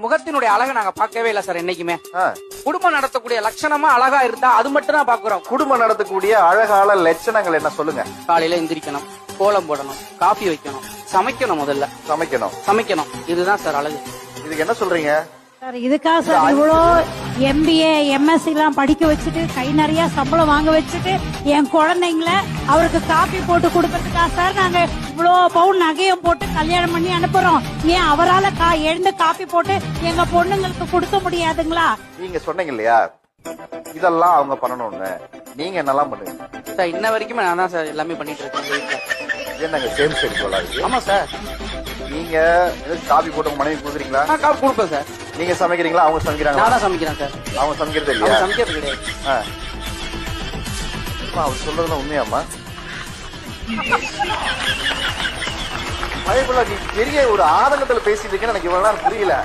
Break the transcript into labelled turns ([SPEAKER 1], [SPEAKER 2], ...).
[SPEAKER 1] முகத்தினுடைய அழகை நாங்க பார்க்கவே இல்ல சார் என்னைக்குமே. குடும்பம் நடத்தக்கூடிய லட்சணமா அழகா இருந்தா அது மட்டும் தான் பாக்குறோம்.
[SPEAKER 2] குடும்பம் நடத்தக்கூடிய அழகால லட்சணங்கள் என்ன சொல்லுங்க?
[SPEAKER 1] காலையில எந்திரிக்கணும், கோலம் போடணும், காபி வைக்கணும், சமைக்கணும், முதல்ல சமைக்கணும். இதுதான் சார் அழகு.
[SPEAKER 2] இதுக்கு என்ன சொல்றீங்க
[SPEAKER 3] சார்? இதுக்காக சார் இவ்வளோ MBA MSc எல்லாம் படிக்க வச்சுட்டு கை நிறைய சம்பளம் வாங்க வச்சுட்டு என் குழந்தைங்கள அவருக்கு காப்பி போட்டு கொடுக்கறதுக்கா சார் நாங்க இவ்வளோ பவுன் நகையும் போட்டு கல்யாணம் பண்ணி அனுப்புறோம். ஏன் அவரால் எழுந்து காப்பி போட்டு எங்க பொண்ணுங்களுக்கு கொடுக்க முடியாதுங்களா?
[SPEAKER 2] நீங்க சொன்னீங்க இல்லையா இதெல்லாம் அவங்க பண்ணணும்னு, நீங்க என்னெல்லாம் பண்ணுங்க
[SPEAKER 1] சார்? இன்ன வரைக்குமே நான் தான் சார் எல்லாமே பண்ணிட்டு இருக்கேன்.
[SPEAKER 2] என்னங்க சேம் சைடு சொல்லாது?
[SPEAKER 1] ஆமா சார்.
[SPEAKER 2] நீங்க காபி போட்டு மனைவி கொடுக்குறீங்களா?
[SPEAKER 1] நான் காப்பி கொடுப்பேன் சார்.
[SPEAKER 2] நீங்க சமைக்கிறீங்களா அவங்க சமைக்கிறாங்களா?
[SPEAKER 1] நான் தான் சமைக்கிறேன் சார்.
[SPEAKER 2] அவங்க சமைக்கிறது இல்லையா?
[SPEAKER 1] சமைக்கிறது கிடையாது.
[SPEAKER 2] அவர் சொல்றதுல உண்மையாமா? அதே போல நீ பெரிய ஒரு ஆதங்கத்துல பேசிட்டு இருக்கேன்னு எனக்கு இவ்வளவு நேரம் புரியல.